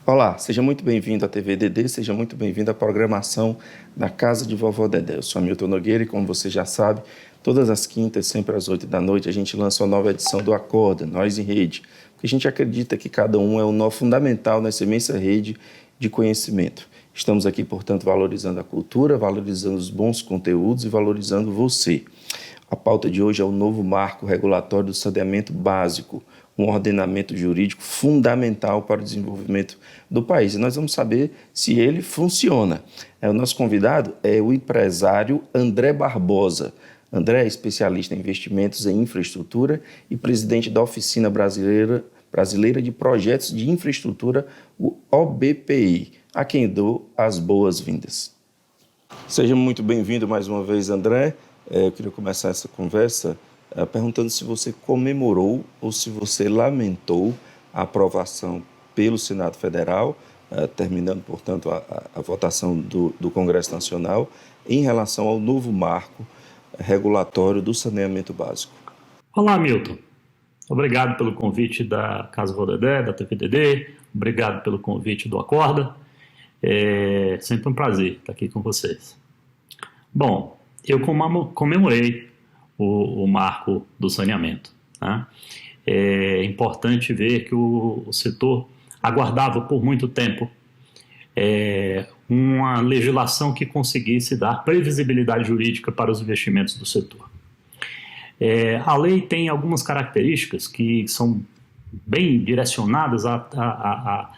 Olá, seja muito bem-vindo à TV Dedê, seja muito bem-vindo à programação da Casa de Vovó Dedé. Eu sou Hamilton Nogueira e, como você já sabe, todas as quintas, sempre às 8 da noite, a gente lança uma nova edição do Acorda, Nós em Rede, porque a gente acredita que cada um é um nó fundamental nessa imensa rede de conhecimento. Estamos aqui, portanto, valorizando a cultura, valorizando os bons conteúdos e valorizando você. A pauta de hoje é o novo marco regulatório do saneamento básico, um ordenamento jurídico fundamental para o desenvolvimento do país. E nós vamos saber se ele funciona. O nosso convidado é o empresário André Barbosa. André é especialista em investimentos em infraestrutura e presidente da Oficina Brasileira de Projetos de Infraestrutura, o OBPI, a quem dou as boas-vindas. Seja muito bem-vindo mais uma vez, André. Eu queria começar essa conversa perguntando se você comemorou ou se você lamentou a aprovação pelo Senado Federal, terminando, portanto, a votação do Congresso Nacional em relação ao novo marco regulatório do saneamento básico. Olá, Milton. Obrigado pelo convite da Casa Vovó Dedé, da TV Dedé. Obrigado pelo convite do Acorda. É sempre um prazer estar aqui com vocês. Bom, eu comemorei o marco do saneamento, né? É importante ver que o setor aguardava por muito tempo uma legislação que conseguisse dar previsibilidade jurídica para os investimentos do setor. A lei tem algumas características que são bem direcionadas a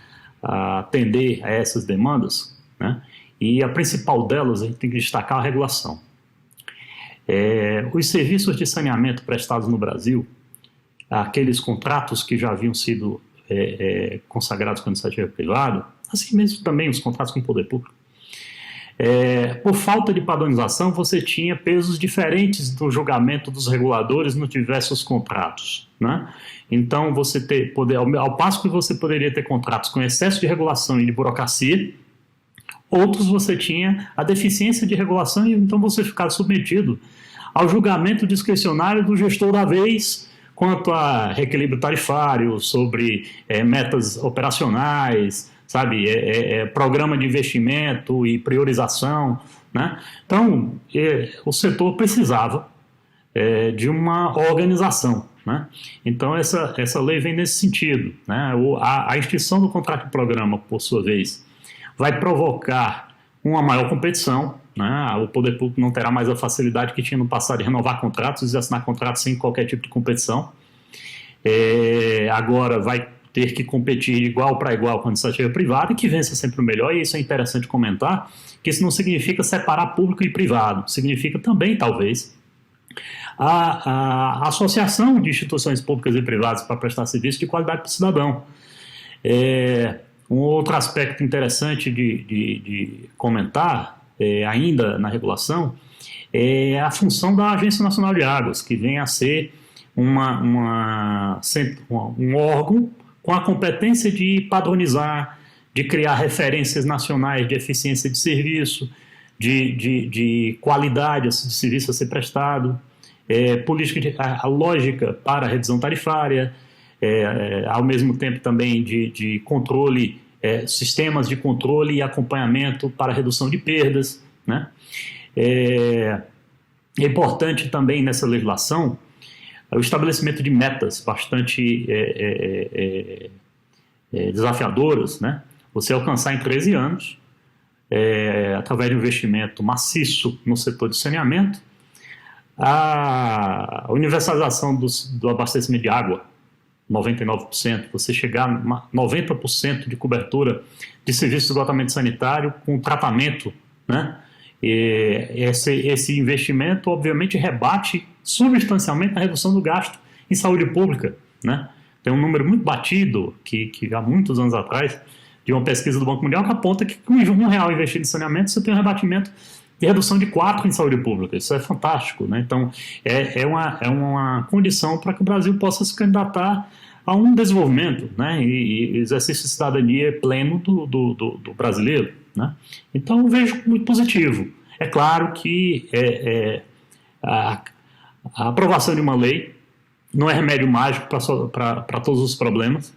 atender a essas demandas, né? E a principal delas, a gente tem que destacar a regulação. Os serviços de saneamento prestados no Brasil, aqueles contratos que já haviam sido consagrados com a iniciativa privada, assim mesmo também os contratos com o poder público, por falta de padronização, você tinha pesos diferentes do julgamento dos reguladores nos diversos contratos, né? Então, ao passo que você poderia ter contratos com excesso de regulação e de burocracia, outros você tinha a deficiência de regulação e então você ficava submetido ao julgamento discricionário do gestor da vez quanto a reequilíbrio tarifário, sobre metas operacionais, sabe, programa de investimento e priorização, né? Então, o setor precisava de uma organização, né? Então, essa lei vem nesse sentido, né? A extinção do contrato de programa, por sua vez, vai provocar uma maior competição, né? O poder público não terá mais a facilidade que tinha no passado de renovar contratos e assinar contratos sem qualquer tipo de competição. Agora vai ter que competir de igual para igual com a iniciativa privada e que vença sempre o melhor, e isso é interessante comentar, que isso não significa separar público e privado, significa também, talvez, a associação de instituições públicas e privadas para prestar serviço de qualidade para o cidadão. Um outro aspecto interessante de comentar, ainda na regulação, é a função da Agência Nacional de Águas, que vem a ser um órgão com a competência de padronizar, de criar referências nacionais de eficiência de serviço, de qualidade de serviço a ser prestado, a lógica para a revisão tarifária, ao mesmo tempo também de controle, sistemas de controle e acompanhamento para redução de perdas, né? É importante também nessa legislação o estabelecimento de metas bastante desafiadoras, né? Você alcançar em 13 anos, através de um investimento maciço no setor de saneamento, a universalização do abastecimento de água, 99%, você chegar a 90% de cobertura de serviços de esgotamento sanitário com tratamento, né? E esse investimento, obviamente, rebate substancialmente a redução do gasto em saúde pública, né? Tem um número muito batido, que há muitos anos atrás, de uma pesquisa do Banco Mundial, que aponta que com R$1 investido em saneamento, você tem um rebatimento de redução de 4 em saúde pública. Isso é fantástico, né? Então, é uma condição para que o Brasil possa se candidatar a um desenvolvimento, né? E exercício de cidadania pleno do brasileiro, né? Então, eu vejo muito positivo. É claro que a aprovação de uma lei não é remédio mágico para todos os problemas,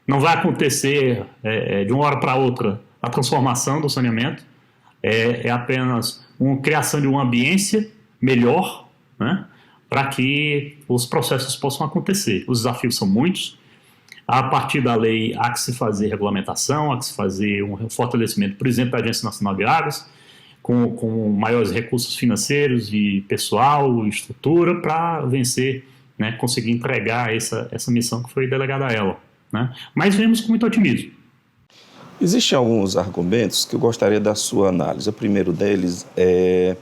Não vai acontecer de uma hora para outra a transformação do saneamento, é apenas uma criação de uma ambiência melhor, né, para que os processos possam acontecer. Os desafios são muitos. A partir da lei, há que se fazer regulamentação, há que se fazer um fortalecimento, por exemplo, da Agência Nacional de Águas, com maiores recursos financeiros e pessoal, estrutura, para vencer, né, conseguir entregar essa missão que foi delegada a ela, né? Mas vemos com muito otimismo. Existem alguns argumentos que eu gostaria da sua análise. O primeiro deles é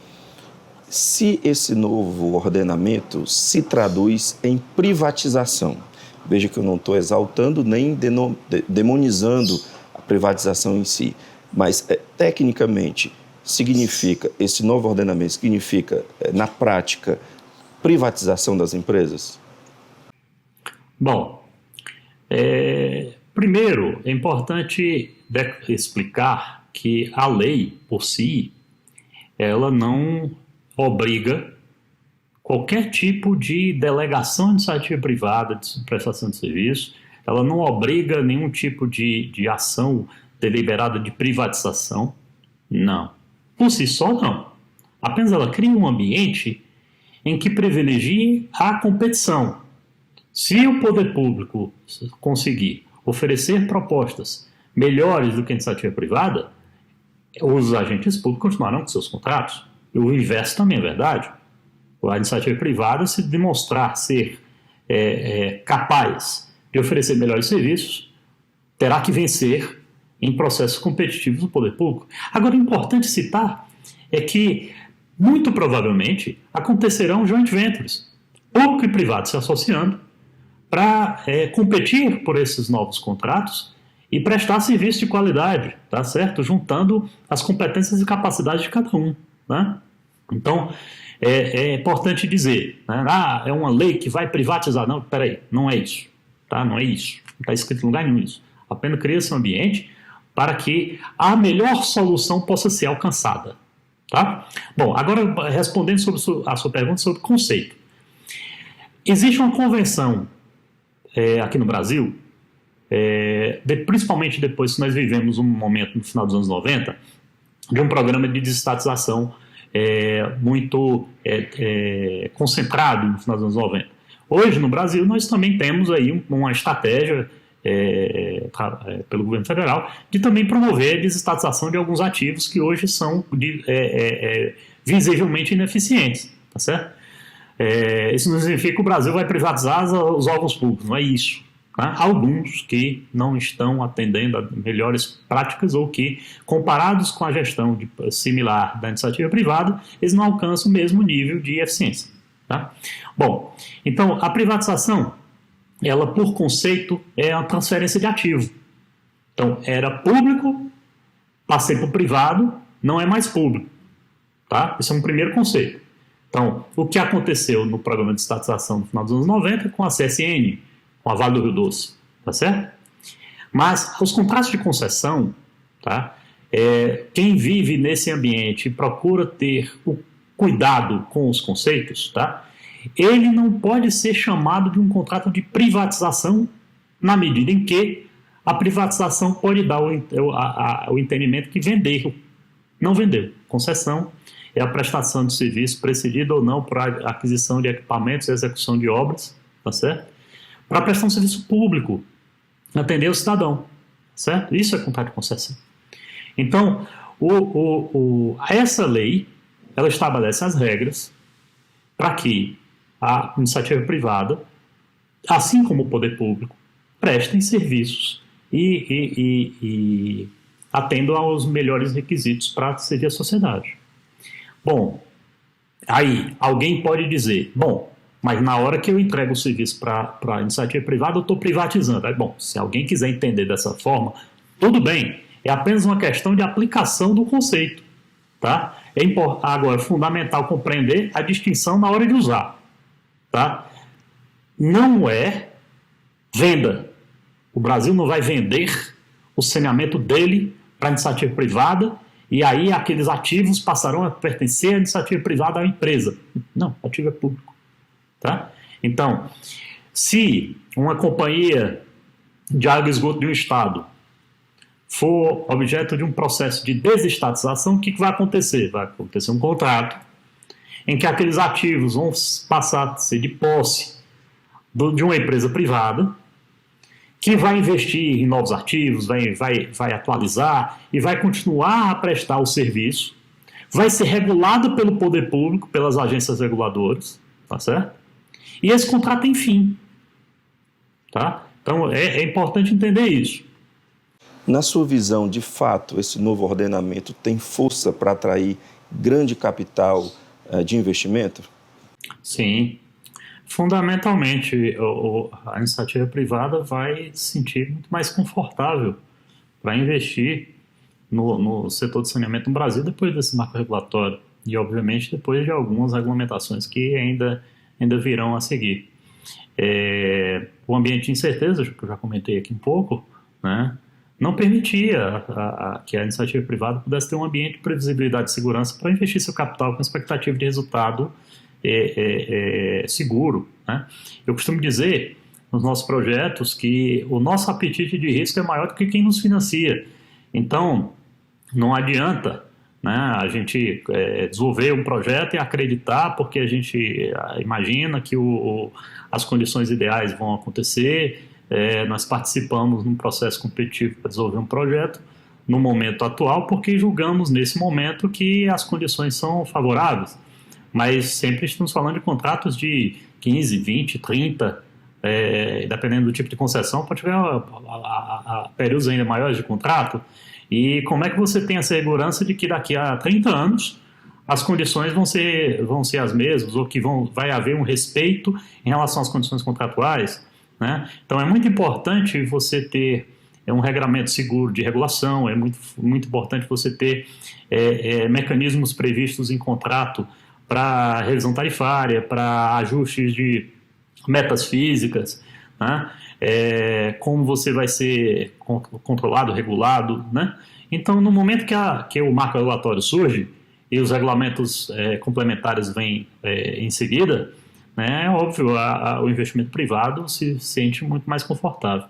se esse novo ordenamento se traduz em privatização. Veja que eu não estou exaltando nem demonizando a privatização em si, mas tecnicamente significa, esse novo ordenamento significa, na prática, privatização das empresas? Bom, primeiro é importante explicar que a lei por si, ela não obriga qualquer tipo de delegação de iniciativa privada de prestação de serviço, ela não obriga nenhum tipo de ação deliberada de privatização, não. Por si só, não. Apenas ela cria um ambiente em que privilegie a competição. Se o poder público conseguir oferecer propostas melhores do que a iniciativa privada, os agentes públicos continuarão com seus contratos. E o inverso também é verdade. A iniciativa privada, se demonstrar ser capaz de oferecer melhores serviços, terá que vencer em processos competitivos do poder público. Agora, importante citar é que, muito provavelmente, acontecerão joint ventures, público e privado se associando para competir por esses novos contratos e prestar serviço de qualidade, tá certo? Juntando as competências e capacidades de cada um, né? Então, é importante dizer, né? É uma lei que vai privatizar. Não, peraí, não é isso, tá? Não é isso, não está escrito em lugar nenhum isso. Apenas cria-se um ambiente para que a melhor solução possa ser alcançada, tá? Bom, agora respondendo sobre a sua pergunta sobre conceito. Existe uma convenção aqui no Brasil, principalmente depois que nós vivemos um momento no final dos anos 90, de um programa de desestatização muito concentrado no final dos anos 90. Hoje, no Brasil, nós também temos aí uma estratégia pelo governo federal de também promover a desestatização de alguns ativos que hoje são visivelmente ineficientes, tá certo? Isso não significa que o Brasil vai privatizar os órgãos públicos, não é isso. Tá? Alguns que não estão atendendo a melhores práticas ou que, comparados com a gestão similar da iniciativa privada, eles não alcançam o mesmo nível de eficiência. Tá? Bom, então a privatização, ela por conceito é a transferência de ativo. Então era público, passei para o privado, não é mais público. Tá? Esse é um primeiro conceito. Então, o que aconteceu no programa de estatização no final dos anos 90 com a CSN, com a Vale do Rio Doce, tá certo? Mas os contratos de concessão, tá? Quem vive nesse ambiente e procura ter o cuidado com os conceitos, tá? Ele não pode ser chamado de um contrato de privatização na medida em que a privatização pode dar o entendimento que vendeu. Não vendeu. Concessão é a prestação de serviço precedida ou não por aquisição de equipamentos e execução de obras, tá certo? Para prestar um serviço público, atender o cidadão, certo? Isso é contrato de concessão. Então, essa lei, ela estabelece as regras para que a iniciativa privada, assim como o poder público, prestem serviços e atendam aos melhores requisitos para servir a sociedade. Bom, aí alguém pode dizer, bom, mas na hora que eu entrego o serviço para a iniciativa privada, eu estou privatizando. Bom, se alguém quiser entender dessa forma, tudo bem, é apenas uma questão de aplicação do conceito. Tá? Agora, é fundamental compreender a distinção na hora de usar. Tá? Não é venda. O Brasil não vai vender o saneamento dele para a iniciativa privada e aí aqueles ativos passarão a pertencer à iniciativa privada à empresa. Não, o ativo é público. Tá? Então, se uma companhia de água e esgoto de um estado for objeto de um processo de desestatização, o que vai acontecer? Vai acontecer um contrato em que aqueles ativos vão passar a ser de posse de uma empresa privada, que vai investir em novos ativos, vai atualizar e vai continuar a prestar o serviço, vai ser regulado pelo poder público, pelas agências reguladoras, tá certo? E esse contrato tem fim, tá? Então é importante entender isso. Na sua visão, de fato, esse novo ordenamento tem força para atrair grande capital de investimento? Sim. Fundamentalmente, a iniciativa privada vai se sentir muito mais confortável para investir no setor de saneamento no Brasil depois desse marco regulatório e, obviamente, depois de algumas regulamentações que ainda virão a seguir. O ambiente de incerteza, que eu já comentei aqui um pouco, né, não permitia que a iniciativa privada pudesse ter um ambiente de previsibilidade e segurança para investir seu capital com expectativa de resultado seguro, né? Eu costumo dizer nos nossos projetos que o nosso apetite de risco é maior do que quem nos financia. Então, não adianta, né, a gente desenvolver um projeto e acreditar porque a gente imagina que as condições ideais vão acontecer. Nós participamos num processo competitivo para desenvolver um projeto no momento atual porque julgamos nesse momento que as condições são favoráveis. Mas sempre estamos falando de contratos de 15, 20, 30, dependendo do tipo de concessão, pode tiver períodos ainda maiores de contrato. E como é que você tem a segurança de que daqui a 30 anos as condições vão ser as mesmas, ou que vai haver um respeito em relação às condições contratuais, né? Então é muito importante você ter um regramento seguro de regulação, é muito, muito importante você ter mecanismos previstos em contrato para revisão tarifária, para ajustes de metas físicas, né? Como você vai ser controlado, regulado, né? Então, no momento que o marco regulatório surge e os regulamentos complementares vêm em seguida, né, é óbvio, o investimento privado se sente muito mais confortável.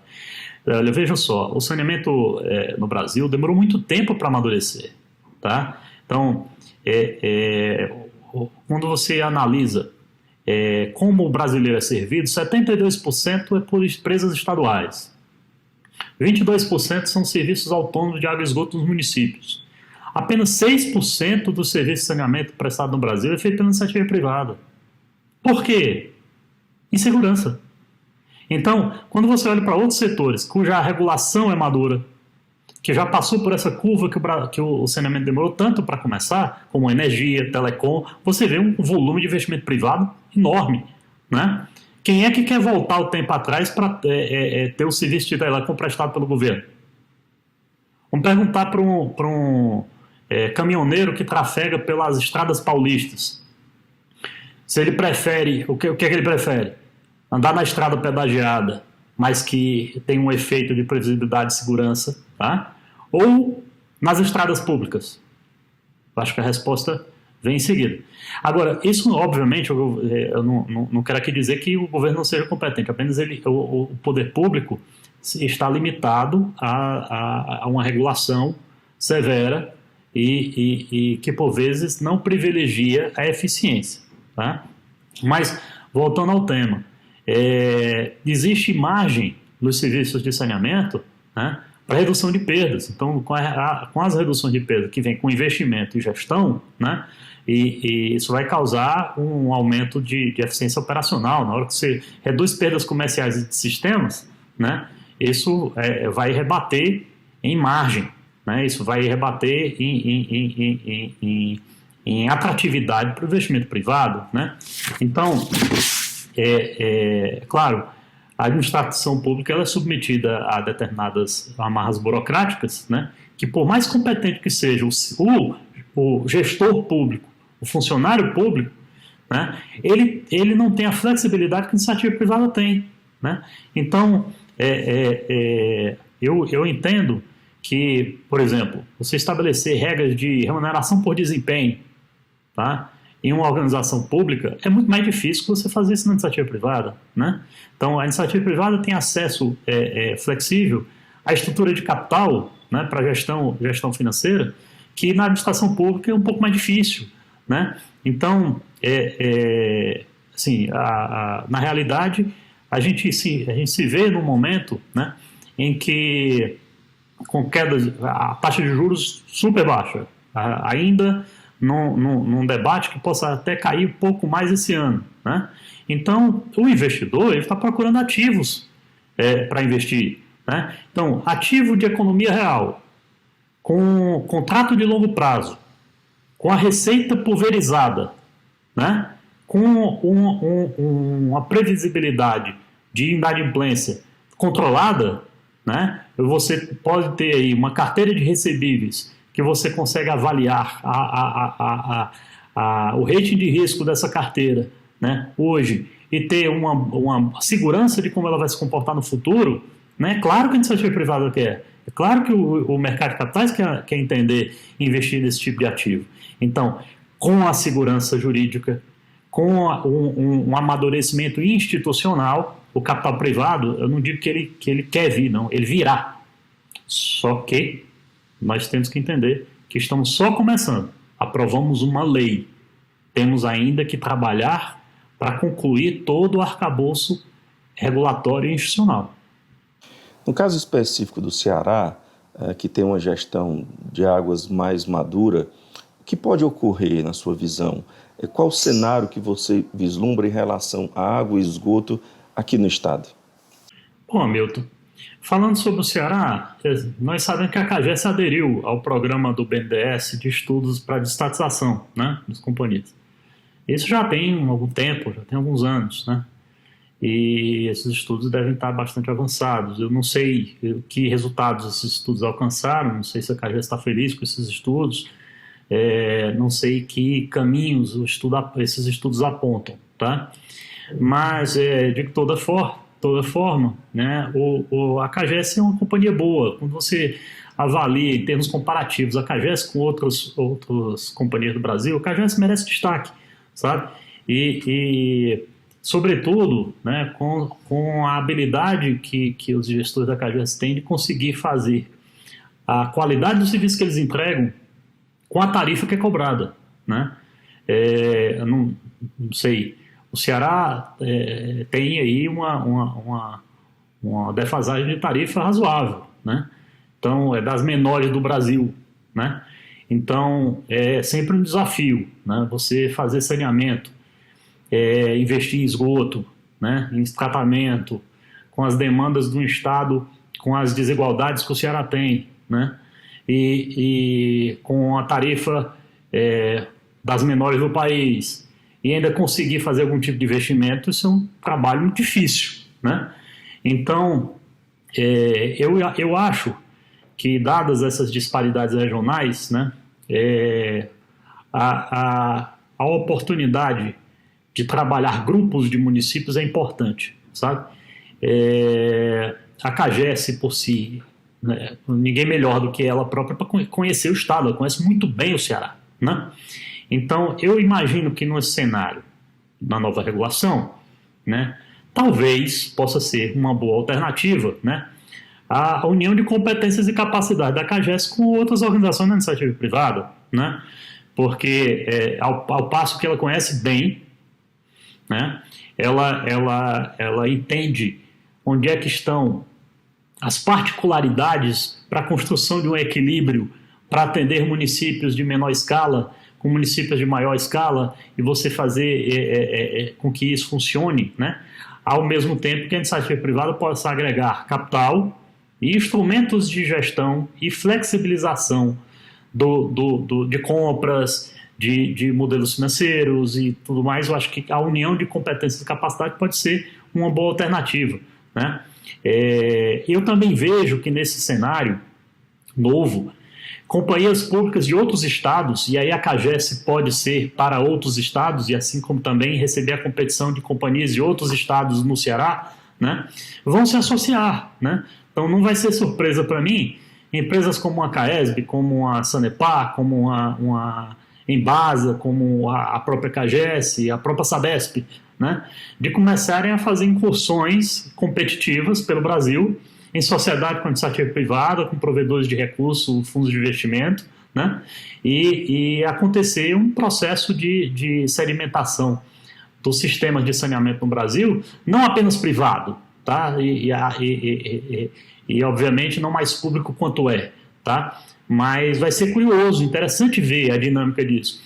Vejam só, o saneamento no Brasil demorou muito tempo para amadurecer, tá? Então, quando você analisa como o brasileiro é servido, 72% é por empresas estaduais, 22% são serviços autônomos de água e esgoto nos municípios. Apenas 6% do serviço de saneamento prestado no Brasil é feito pela iniciativa privada. Por quê? Insegurança. Então, quando você olha para outros setores cuja regulação é madura, que já passou por essa curva que o saneamento demorou tanto para começar, como energia, telecom, você vê um volume de investimento privado enorme, né? Quem é que quer voltar o tempo atrás para ter o serviço de telecom prestado pelo governo? Vamos perguntar para um caminhoneiro que trafega pelas estradas paulistas. Se ele prefere, o que é que ele prefere? Andar na estrada pedagiada, mas que tem um efeito de previsibilidade e segurança, tá? Ou nas estradas públicas? Eu acho que a resposta vem em seguida. Agora, isso, obviamente, eu não quero aqui dizer que o governo não seja competente, apenas o poder público está limitado a uma regulação severa e que, por vezes, não privilegia a eficiência, tá? Mas, voltando ao tema, existe margem nos serviços de saneamento, né, para redução de perdas. Então, com as reduções de perdas que vem com investimento e gestão, né, e isso vai causar um aumento de eficiência operacional. Na hora que você reduz perdas comerciais de sistemas, né, isso vai rebater em margem, né, isso vai rebater em atratividade para o investimento privado, né? Então, claro, a administração pública ela é submetida a determinadas amarras burocráticas, né, que por mais competente que seja o gestor público, o funcionário público, né, ele não tem a flexibilidade que a iniciativa privada tem, né? Então, eu entendo que, por exemplo, você estabelecer regras de remuneração por desempenho, tá? em uma organização pública, é muito mais difícil que você fazer isso na iniciativa privada, né? Então, a iniciativa privada tem acesso flexível à estrutura de capital, né, para gestão financeira, que na administração pública é um pouco mais difícil, né? Então, assim, na realidade, a gente se vê num momento, né, em que, com a taxa de juros super baixa, ainda num debate que possa até cair um pouco mais esse ano, né? Então, o investidor está procurando ativos para investir, né? Então, ativo de economia real, com contrato de longo prazo, com a receita pulverizada, né? Com uma previsibilidade de inadimplência controlada, né? Você pode ter aí uma carteira de recebíveis que você consegue avaliar o rating de risco dessa carteira, né, hoje, e ter uma segurança de como ela vai se comportar no futuro, né? Claro que a iniciativa privada quer. É claro que o mercado de capitais quer entender e investir nesse tipo de ativo. Então, com a segurança jurídica, com um amadurecimento institucional, o capital privado, eu não digo que ele quer vir, não, ele virá. Só que nós temos que entender que estamos só começando. Aprovamos uma lei. Temos ainda que trabalhar para concluir todo o arcabouço regulatório e institucional. No caso específico do Ceará, que tem uma gestão de águas mais madura, o que pode ocorrer, na sua visão? Qual o cenário que você vislumbra em relação à água e esgoto aqui no estado? Bom, Hamilton, falando sobre o Ceará, nós sabemos que a CAGES aderiu ao programa do BNDES de estudos para desestatização, né, das companhias. Isso já tem algum tempo, já tem alguns anos, né? E esses estudos devem estar bastante avançados. Eu não sei que resultados esses estudos alcançaram, não sei se a CAGES está feliz com esses estudos, não sei que caminhos esses estudos apontam, tá? Mas, de toda forma, né, a CAGES é uma companhia boa. Quando você avalia em termos comparativos a CAGES com outras companhias do Brasil, a CAGES merece destaque, sabe? E sobretudo, né, com a habilidade que os gestores da CAGES têm de conseguir fazer a qualidade do serviço que eles entregam com a tarifa que é cobrada, né? Eu não sei, o Ceará tem aí uma defasagem de tarifa razoável, né? Então, é das menores do Brasil, né? Então, é sempre um desafio, né? Você fazer saneamento, investir em esgoto, né? Em tratamento, com as demandas do Estado, com as desigualdades que o Ceará tem, né? E com a tarifa das menores do país, e ainda conseguir fazer algum tipo de investimento, isso é um trabalho muito difícil, né? Então, eu acho que, dadas essas disparidades regionais, né, a oportunidade de trabalhar grupos de municípios é importante, sabe? A CAGES, por si, né, ninguém melhor do que ela própria para conhecer o Estado, ela conhece muito bem o Ceará, né? Então, eu imagino que no cenário da nova regulação, né, talvez possa ser uma boa alternativa, né, a união de competências e capacidade da CAGES com outras organizações da iniciativa privada, né, porque ao passo que ela conhece bem, né, ela entende onde é que estão as particularidades para a construção de um equilíbrio para atender municípios de menor escala com municípios de maior escala e você fazer com que isso funcione, né? Ao mesmo tempo que a iniciativa privada possa agregar capital e instrumentos de gestão e flexibilização de compras, de modelos financeiros e tudo mais. Eu acho que a união de competências e capacidade pode ser uma boa alternativa, né? Eu também vejo que nesse cenário novo, companhias públicas de outros estados, e aí a CAGES pode ser para outros estados, e assim como também receber a competição de companhias de outros estados no Ceará, né, vão se associar, né? Então não vai ser surpresa para mim, empresas como a CAESB, como a Sanepar, como uma Embasa, como a própria CAGES, a própria Sabesp, né, de começarem a fazer incursões competitivas pelo Brasil em sociedade com iniciativa privada, com provedores de recursos, fundos de investimento, né, e acontecer um processo de sedimentação dos sistemas de saneamento no Brasil, não apenas privado, tá, e obviamente não mais público quanto tá, mas vai ser curioso, interessante ver a dinâmica disso.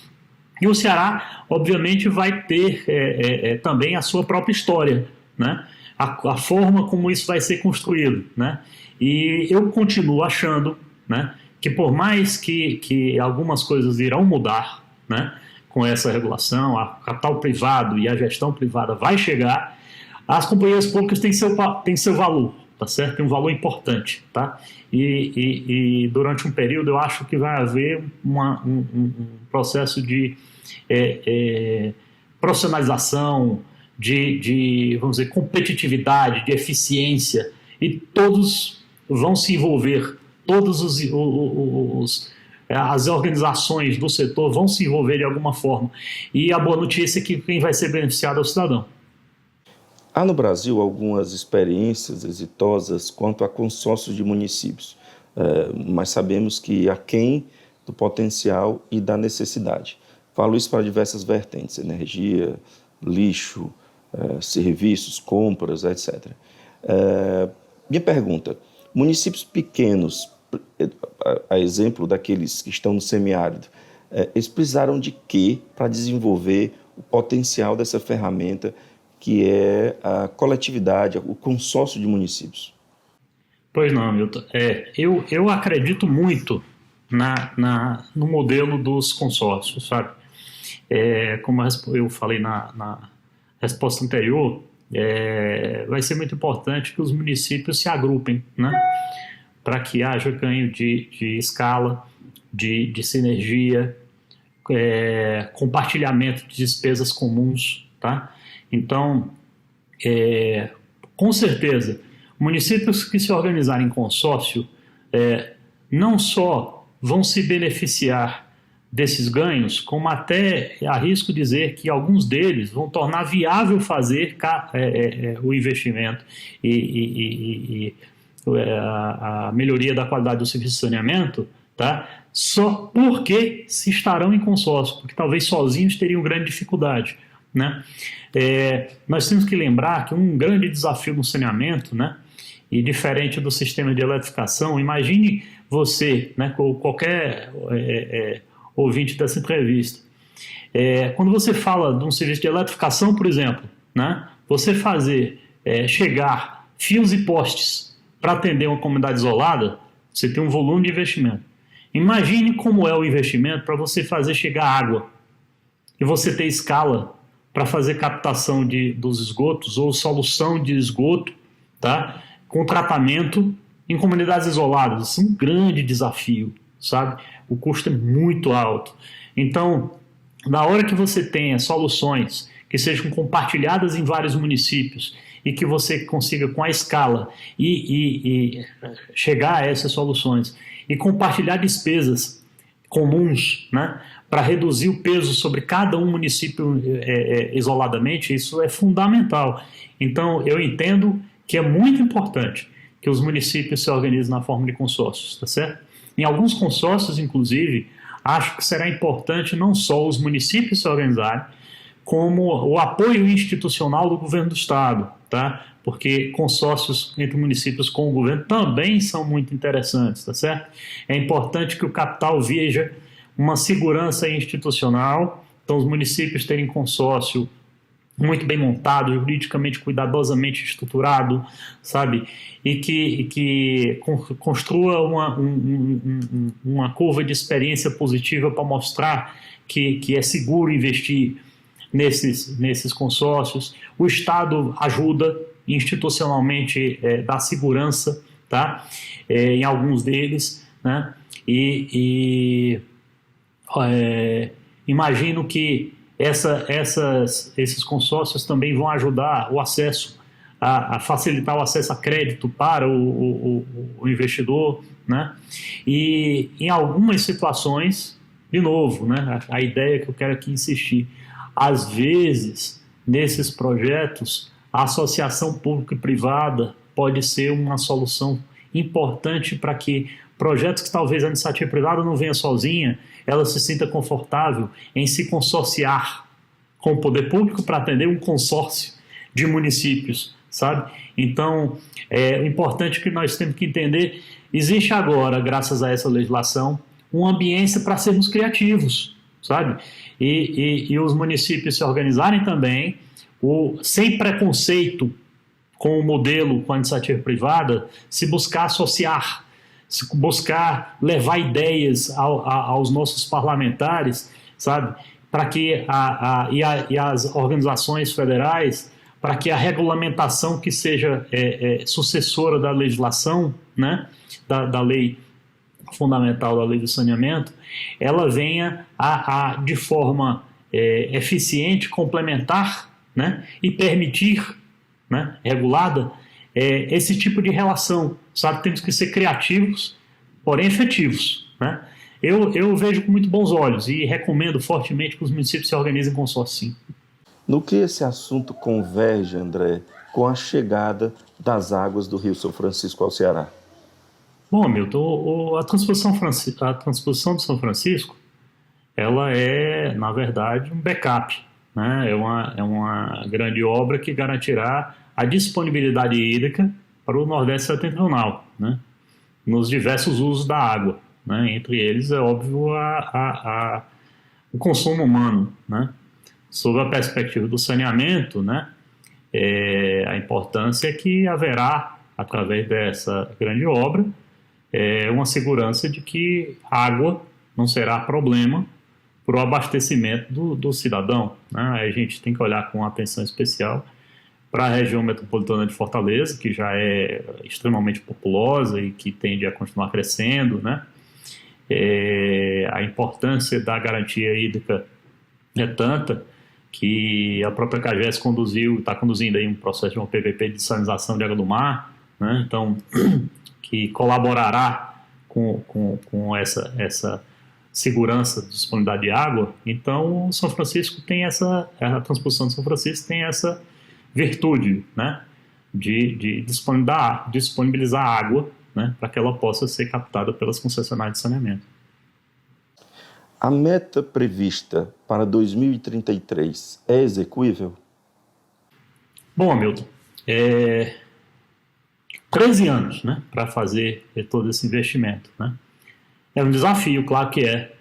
E o Ceará, obviamente, vai ter também a sua própria história, né? A forma como isso vai ser construído, né? E eu continuo achando, né, que por mais que algumas coisas irão mudar, né, com essa regulação, a capital privado e a gestão privada vai chegar, as companhias públicas têm seu valor, tá certo? Tem um valor importante, tá? E durante um período eu acho que vai haver um processo de profissionalização, vamos dizer, competitividade, de eficiência, e todos vão se envolver, as organizações do setor vão se envolver de alguma forma. E a boa notícia é que quem vai ser beneficiado é o cidadão. Há no Brasil algumas experiências exitosas quanto a consórcios de municípios, mas sabemos que aquém do potencial e da necessidade. Falo isso para diversas vertentes: energia, lixo, serviços, compras, etc. Minha pergunta: municípios pequenos, a exemplo daqueles que estão no semiárido, eles precisaram de quê para desenvolver o potencial dessa ferramenta que é a coletividade, o consórcio de municípios? Pois não, Milton. Eu acredito muito no modelo dos consórcios, sabe? Como eu falei na resposta anterior, vai ser muito importante que os municípios se agrupem, né? Para que haja ganho de escala, de sinergia, compartilhamento de despesas comuns, tá? Então, com certeza, municípios que se organizarem em consórcio não só vão se beneficiar desses ganhos, como até arrisco dizer que alguns deles vão tornar viável fazer o investimento e a melhoria da qualidade do serviço de saneamento, tá? Só porque se estarão em consórcio, porque talvez sozinhos teriam grande dificuldade, né? Nós temos que lembrar que um grande desafio no saneamento, né, e diferente do sistema de eletrificação, imagine você, né, qualquer ouvinte dessa entrevista, quando você fala de um serviço de eletrificação, por exemplo, né, você chegar fios e postes para atender uma comunidade isolada, você tem um volume de investimento. Imagine como é o investimento para você fazer chegar água e você ter escala para fazer captação dos esgotos ou solução de esgoto, tá, com tratamento em comunidades isoladas. Isso é um grande desafio, sabe? O custo é muito alto. Então, na hora que você tenha soluções que sejam compartilhadas em vários municípios e que você consiga, com a escala, e chegar a essas soluções e compartilhar despesas comuns, né, para reduzir o peso sobre cada um município isoladamente, isso é fundamental. Então, eu entendo que é muito importante que os municípios se organizem na forma de consórcios, tá certo? Em alguns consórcios, inclusive, acho que será importante não só os municípios se organizarem, como o apoio institucional do governo do estado, tá? Porque consórcios entre municípios com o governo também são muito interessantes, tá certo? É importante que o capital veja uma segurança institucional, então os municípios terem consórcio muito bem montado, juridicamente cuidadosamente estruturado, sabe? E que construa uma curva de experiência positiva para mostrar que é seguro investir nesses consórcios. O Estado ajuda institucionalmente, dá segurança, tá? Em alguns deles, né? Imagino que esses consórcios também vão ajudar o acesso, a facilitar o acesso a crédito para o investidor, né? E em algumas situações, de novo, né, a ideia que eu quero aqui insistir, às vezes, nesses projetos, a associação pública e privada pode ser uma solução importante para que projetos que talvez a iniciativa privada não venha sozinha, ela se sinta confortável em se consorciar com o poder público para atender um consórcio de municípios, sabe? Então, é importante que nós temos que entender, existe agora, graças a essa legislação, uma ambiência para sermos criativos, sabe? E os municípios se organizarem também, sem preconceito com o modelo, com a iniciativa privada, se buscar associar, se buscar levar ideias aos nossos parlamentares, sabe? Para que e as organizações federais, para que a regulamentação que seja sucessora da legislação, né, da lei fundamental, da lei do saneamento, ela venha de forma eficiente, complementar, né, e permitir, né, regulada, esse tipo de relação, sabe? Temos que ser criativos, porém efetivos, né? Eu vejo com muito bons olhos e recomendo fortemente que os municípios se organizem com consórcio. No que esse assunto converge, André, com a chegada das águas do Rio São Francisco ao Ceará? Bom, Milton, a transposição de São Francisco, ela é, na verdade, um backup, né? É uma grande obra que garantirá a disponibilidade hídrica para o Nordeste setentrional, né, nos diversos usos da água, né, entre eles, é óbvio, o consumo humano, né. Sob a perspectiva do saneamento, né, a importância é que haverá, através dessa grande obra, uma segurança de que água não será problema para o abastecimento do cidadão, né. A gente tem que olhar com atenção especial para a região metropolitana de Fortaleza, que já é extremamente populosa e que tende a continuar crescendo, né? A importância da garantia hídrica é tanta que a própria CAGES está conduzindo aí um processo de uma PVP de salinização de água do mar, né? Então, que colaborará com essa segurança de disponibilidade de água. Então, São Francisco tem a transposição de São Francisco tem essa virtude, né, de disponibilizar água, né, para que ela possa ser captada pelas concessionárias de saneamento. A meta prevista para 2033 é execuível? Bom, Hamilton, 13 anos, né, para fazer todo esse investimento, né? É um desafio, claro que é,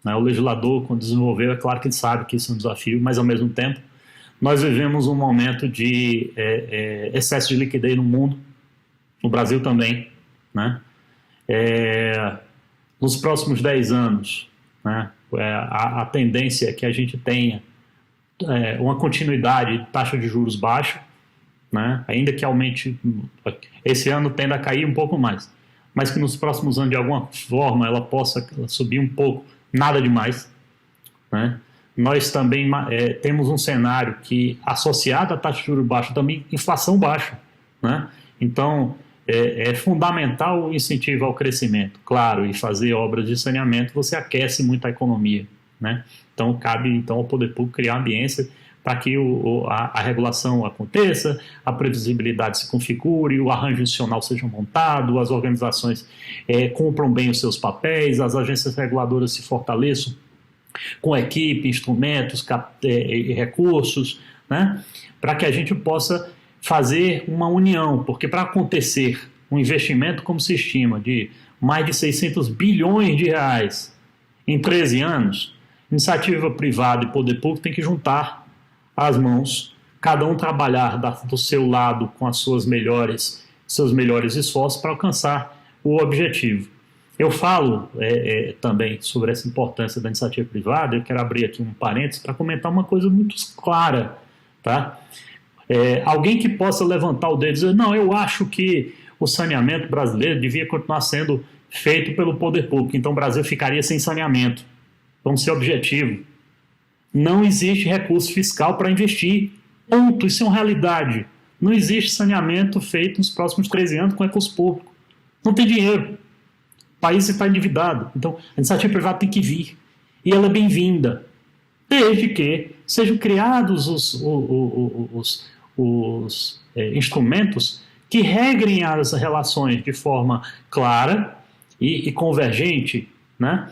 né? O legislador, quando desenvolveu, é claro que ele sabe que isso é um desafio, mas ao mesmo tempo nós vivemos um momento de excesso de liquidez no mundo, no Brasil também, né? Nos próximos 10 anos, né, a tendência é que a gente tenha uma continuidade de taxa de juros baixa, né, ainda que aumente, esse ano tende a cair um pouco mais, mas que nos próximos anos, de alguma forma, ela possa subir um pouco, nada demais, né? Nós também temos um cenário que, associado à taxa de juros baixa, também inflação baixa, né? Então, é fundamental o incentivo ao crescimento, claro, e fazer obras de saneamento, você aquece muito a economia, né? Então, cabe ao poder público criar ambiência para que a regulação aconteça, a previsibilidade se configure, o arranjo institucional seja montado, as organizações cumpram bem os seus papéis, as agências reguladoras se fortaleçam com equipe, instrumentos, recursos, né, para que a gente possa fazer uma união, porque para acontecer um investimento, como se estima, de mais de 600 bilhões de reais em 13 anos, iniciativa privada e poder público tem que juntar as mãos, cada um trabalhar do seu lado com as seus melhores esforços para alcançar o objetivo. Eu falo também sobre essa importância da iniciativa privada, eu quero abrir aqui um parênteses para comentar uma coisa muito clara, tá? Alguém que possa levantar o dedo e dizer, não, eu acho que o saneamento brasileiro devia continuar sendo feito pelo poder público, então o Brasil ficaria sem saneamento. Vamos ser objetivo. Não existe recurso fiscal para investir. Ponto, isso é uma realidade. Não existe saneamento feito nos próximos 13 anos com recurso público. Não tem dinheiro. O país está endividado. Então, a iniciativa privada tem que vir. e ela é bem-vinda, desde que sejam criados os instrumentos que regrem as relações de forma clara e convergente, né?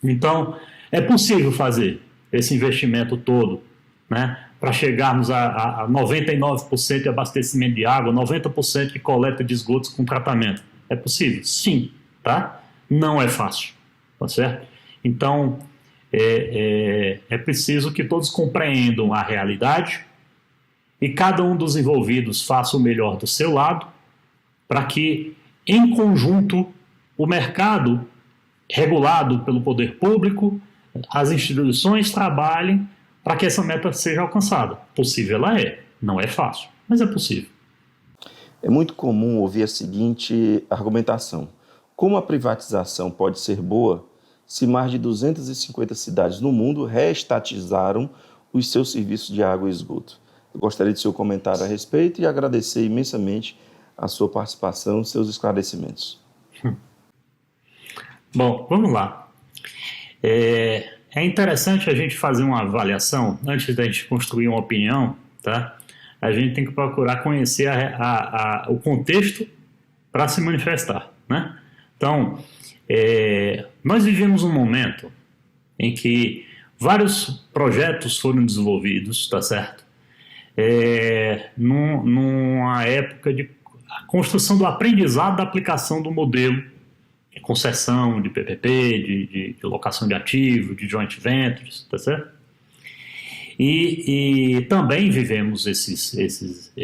Então, é possível fazer esse investimento todo, né, para chegarmos a 99% de abastecimento de água, 90% de coleta de esgotos com tratamento. É possível? Sim, tá? Não é fácil, tá certo? Então, é preciso que todos compreendam a realidade e cada um dos envolvidos faça o melhor do seu lado para que, em conjunto, o mercado regulado pelo poder público, as instituições trabalhem para que essa meta seja alcançada. Possível ela é, não é fácil, mas é possível. É muito comum ouvir a seguinte argumentação: como a privatização pode ser boa se mais de 250 cidades no mundo reestatizaram os seus serviços de água e esgoto? Eu gostaria de seu comentário a respeito e agradecer imensamente a sua participação e seus esclarecimentos. Bom, vamos lá. É interessante a gente fazer uma avaliação, antes da gente construir uma opinião, tá? A gente tem que procurar conhecer o contexto para se manifestar, né? Então, nós vivemos um momento em que vários projetos foram desenvolvidos, tá certo? Numa época de construção do aprendizado da aplicação do modelo de concessão, de PPP, de locação de ativos, de joint ventures, tá certo? E também vivemos esses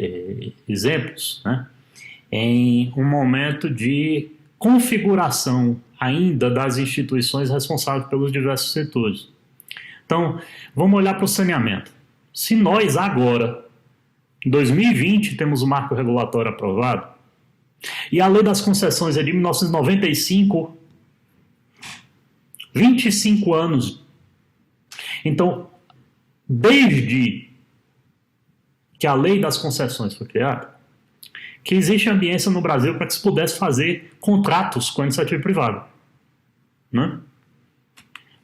exemplos, né, em um momento de configuração ainda das instituições responsáveis pelos diversos setores. Então, vamos olhar para o saneamento. Se nós agora, em 2020, temos o marco regulatório aprovado, e a lei das concessões é de 1995, 25 anos. Então, desde que a lei das concessões foi criada, que existe ambiência no Brasil para que se pudesse fazer contratos com a iniciativa privada, né?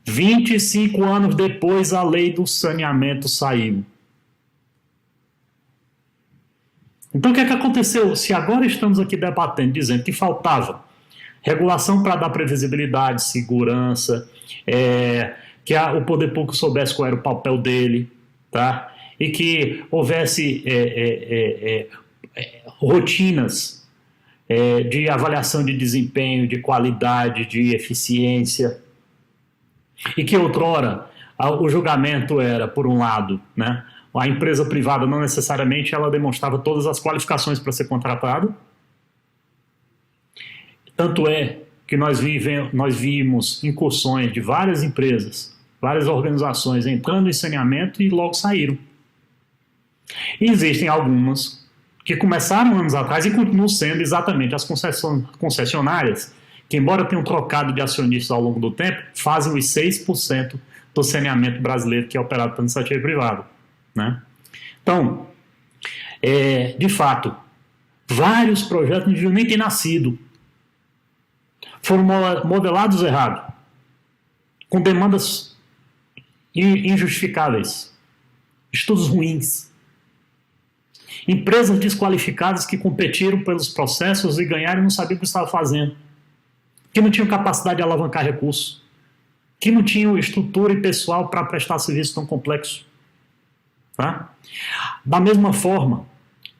25 anos depois a lei do saneamento saiu. Então, o que é que aconteceu? Se agora estamos aqui debatendo, dizendo que faltava regulação para dar previsibilidade, segurança, que o poder público soubesse qual era o papel dele, tá? E que houvesse rotinas de avaliação de desempenho, de qualidade, de eficiência, e que outrora o julgamento era, por um lado, né, a empresa privada não necessariamente ela demonstrava todas as qualificações para ser contratada. Tanto é que nós vimos incursões de várias empresas, várias organizações entrando em saneamento e logo saíram. E existem algumas que começaram anos atrás e continuam sendo exatamente as concessionárias, que embora tenham trocado de acionistas ao longo do tempo, fazem os 6% do saneamento brasileiro que é operado pela iniciativa privada, né? Então, de fato, vários projetos não deviam nem ter nascido. Foram modelados errado, com demandas injustificáveis, estudos ruins, empresas desqualificadas que competiram pelos processos e ganharam e não sabiam o que estavam fazendo, que não tinham capacidade de alavancar recursos, que não tinham estrutura e pessoal para prestar serviço tão complexo. Tá? Da mesma forma,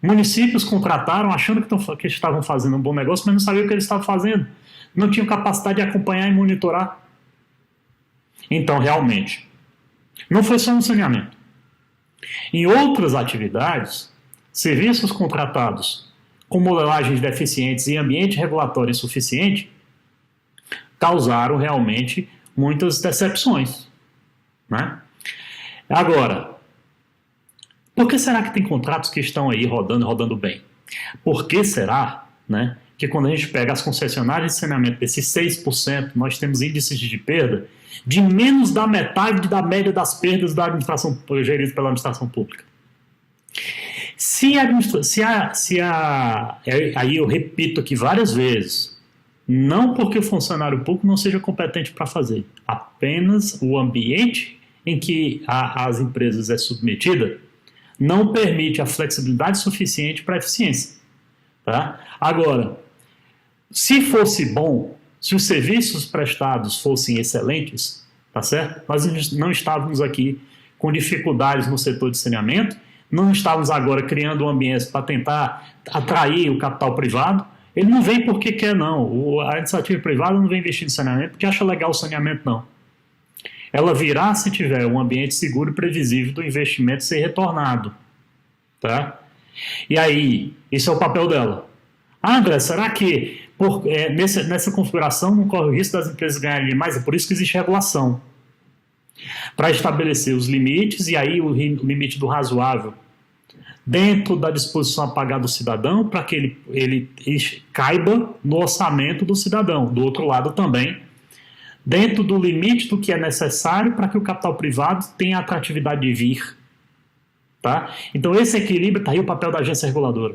municípios contrataram achando que estavam fazendo um bom negócio, mas não sabiam o que eles estavam fazendo. Não tinham capacidade de acompanhar e monitorar. Então, realmente, não foi só um saneamento. Em outras atividades, serviços contratados com modelagens deficientes e ambiente regulatório insuficiente causaram realmente muitas decepções, né? Agora, por que será que tem contratos que estão aí rodando bem? Por que será, né, que quando a gente pega as concessionárias de saneamento desses 6%, nós temos índices de perda de menos da metade da média das perdas da administração gerida pela administração pública? Aí eu repito aqui várias vezes, Não porque o funcionário público não seja competente para fazer, apenas o ambiente em que as empresas é submetida não permite a flexibilidade suficiente para a eficiência. Tá? Agora, se fosse bom, se os serviços prestados fossem excelentes, tá certo? Nós não estávamos aqui com dificuldades no setor de saneamento, não estávamos agora criando um ambiente para tentar atrair o capital privado. Ele não vem porque quer, não. A iniciativa privada não vem investir em saneamento porque acha legal o saneamento, não. Ela virá se tiver um ambiente seguro e previsível do investimento ser retornado. Tá? E aí, esse é o papel dela. Ah, André, será que nessa configuração não corre o risco das empresas ganharem mais? É por isso que existe regulação. Para estabelecer os limites, e aí o limite do razoável, dentro da disposição a pagar do cidadão, para que ele caiba no orçamento do cidadão. Do outro lado também, dentro do limite do que é necessário para que o capital privado tenha a atratividade de vir. Tá? Então esse equilíbrio, está aí o papel da agência reguladora.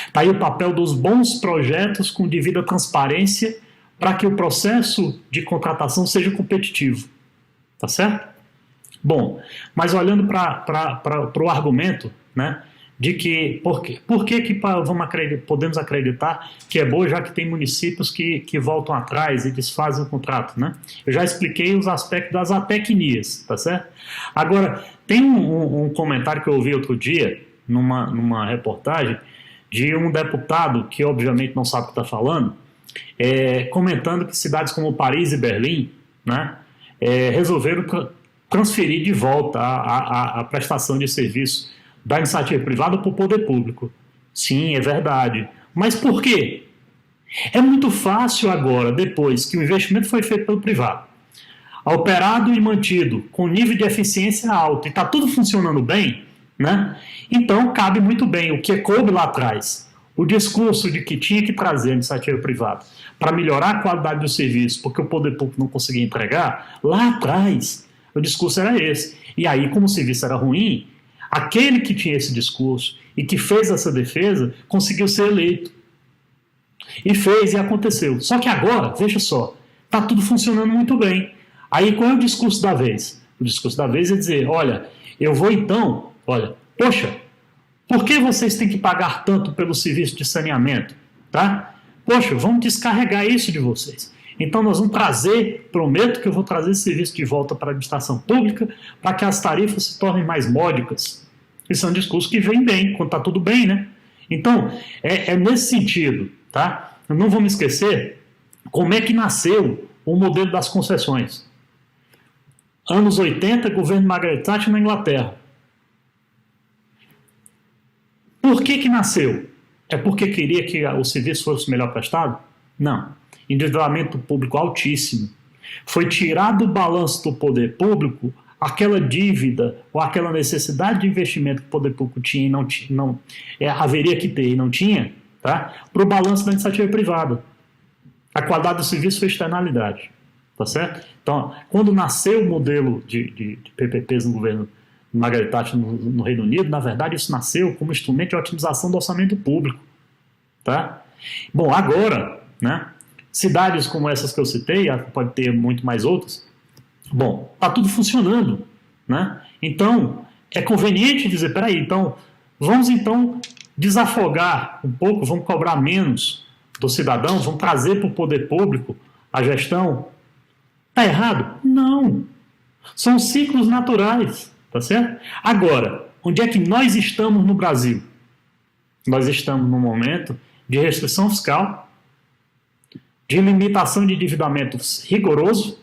Está aí o papel dos bons projetos com devida transparência para que o processo de contratação seja competitivo. Tá certo? Bom, mas olhando para o argumento, né, de que por que podemos acreditar que é boa, já que tem municípios que voltam atrás e desfazem o contrato, né? Eu já expliquei os aspectos das atecnias, tá certo? Agora, tem um comentário que eu ouvi outro dia, numa reportagem, de um deputado que obviamente não sabe o que está falando, comentando que cidades como Paris e Berlim, né, resolveram transferir de volta a prestação de serviço da iniciativa privada para o poder público. Sim, é verdade. Mas por quê? É muito fácil agora, depois que o investimento foi feito pelo privado, operado e mantido com nível de eficiência alto e está tudo funcionando bem, né? Então cabe muito bem o que coube lá atrás. O discurso de que tinha que trazer a iniciativa privada para melhorar a qualidade do serviço, porque o poder público não conseguia entregar, lá atrás o discurso era esse. E aí, como o serviço era ruim, aquele que tinha esse discurso e que fez essa defesa conseguiu ser eleito. E fez e aconteceu. Só que agora, veja só, está tudo funcionando muito bem. Aí qual é o discurso da vez? O discurso da vez é dizer, poxa, por que vocês têm que pagar tanto pelo serviço de saneamento? Tá? Poxa, vamos descarregar isso de vocês. Então nós vamos prometo que eu vou trazer esse serviço de volta para a administração pública para que as tarifas se tornem mais módicas. Isso é um discurso que vem bem, quando está tudo bem, né? Então, é nesse sentido, tá? Eu não vou me esquecer como é que nasceu o modelo das concessões. Anos 80, governo Margaret Thatcher na Inglaterra. Por que nasceu? É porque queria que o serviço fosse melhor prestado? Não. Endividamento público altíssimo. Foi tirado do balanço do poder público aquela dívida ou aquela necessidade de investimento que o poder público tinha e haveria que ter e não tinha, tá? Para o balanço da iniciativa privada. A qualidade do serviço foi externalidade. Tá certo? Então, quando nasceu o modelo de PPPs no governo Margaret Thatcher no Reino Unido, na verdade isso nasceu como instrumento de otimização do orçamento público. Tá? Bom, agora, né, cidades como essas que eu citei, pode ter muito mais outras, bom, está tudo funcionando. Né? Então, é conveniente dizer, peraí, vamos desafogar um pouco, vamos cobrar menos do cidadão, vamos trazer para o poder público a gestão. Está errado? Não. São ciclos naturais, tá certo? Agora, onde é que nós estamos no Brasil? Nós estamos num momento de restrição fiscal, de limitação de endividamento rigoroso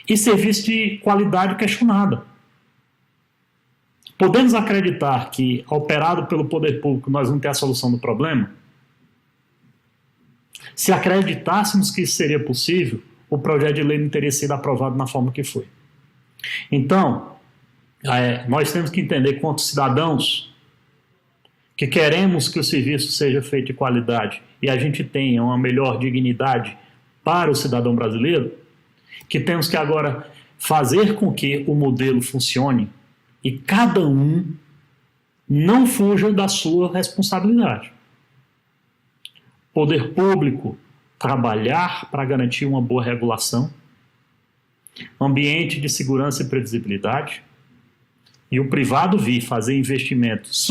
e serviço de qualidade questionada. Podemos acreditar que, operado pelo poder público, nós vamos ter a solução do problema? Se acreditássemos que isso seria possível, o projeto de lei não teria sido aprovado na forma que foi. Então, nós temos que entender, quanto cidadãos, que queremos que o serviço seja feito de qualidade e a gente tenha uma melhor dignidade para o cidadão brasileiro, que temos que agora fazer com que o modelo funcione e cada um não fuja da sua responsabilidade. Poder público, trabalhar para garantir uma boa regulação, ambiente de segurança e previsibilidade, e o privado vir fazer investimentos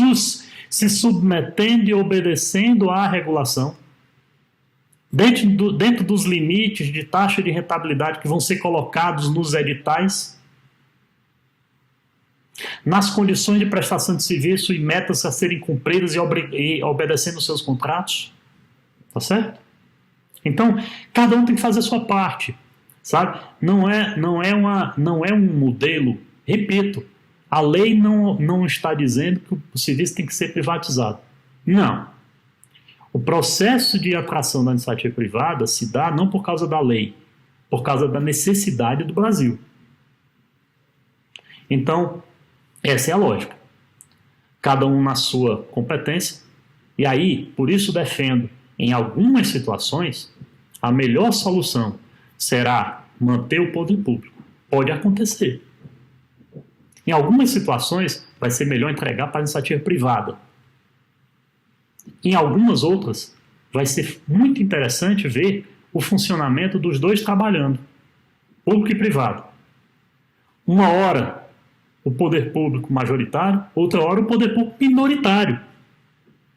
se submetendo e obedecendo à regulação, dentro dos limites de taxa de rentabilidade que vão ser colocados nos editais, nas condições de prestação de serviço e metas a serem cumpridas e obedecendo os seus contratos, tá certo? Então, cada um tem que fazer a sua parte, sabe? Não é um modelo, repito, a lei não está dizendo que o serviço tem que ser privatizado. Não. O processo de atração da iniciativa privada se dá não por causa da lei, por causa da necessidade do Brasil. Então, essa é a lógica. Cada um na sua competência. E aí, por isso defendo, em algumas situações, a melhor solução será manter o poder público. Pode acontecer. Em algumas situações, vai ser melhor entregar para a iniciativa privada. Em algumas outras, vai ser muito interessante ver o funcionamento dos dois trabalhando, público e privado. Uma hora, o poder público majoritário, outra hora, o poder público minoritário.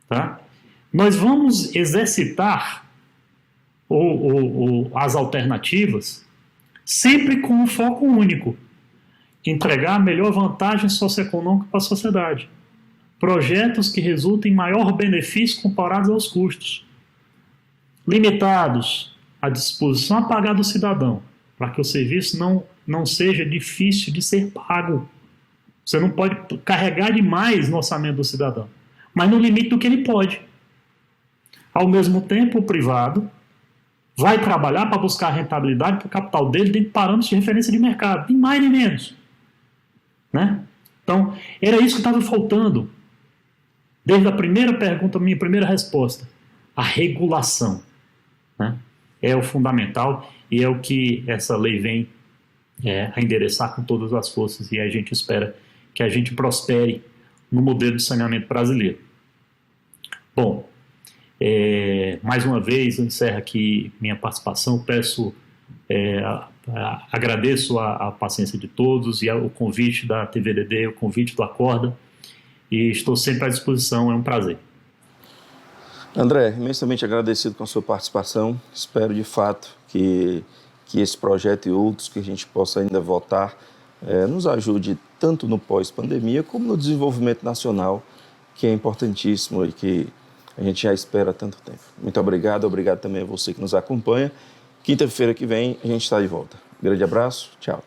Tá? Nós vamos exercitar as alternativas sempre com um foco único: entregar a melhor vantagem socioeconômica para a sociedade. Projetos que resultem em maior benefício comparados aos custos. Limitados à disposição a pagar do cidadão, para que o serviço não seja difícil de ser pago. Você não pode carregar demais no orçamento do cidadão, mas no limite do que ele pode. Ao mesmo tempo, o privado vai trabalhar para buscar a rentabilidade para o capital dele dentro de parâmetros de referência de mercado, nem mais nem menos. Né? Então, era isso que estava faltando. Desde a primeira pergunta, minha primeira resposta, a regulação, né? É o fundamental e é o que essa lei vem a endereçar com todas as forças, e a gente espera que a gente prospere no modelo de saneamento brasileiro. Bom, mais uma vez eu encerro aqui minha participação, agradeço a paciência de todos e o convite da TVDD, o convite do Acorda, e estou sempre à disposição, é um prazer. André, imensamente agradecido com a sua participação. Espero de fato que esse projeto e outros que a gente possa ainda votar nos ajude tanto no pós-pandemia como no desenvolvimento nacional, que é importantíssimo e que a gente já espera há tanto tempo. Muito obrigado também a você que nos acompanha. Quinta-feira que vem a gente está de volta. Grande abraço, tchau.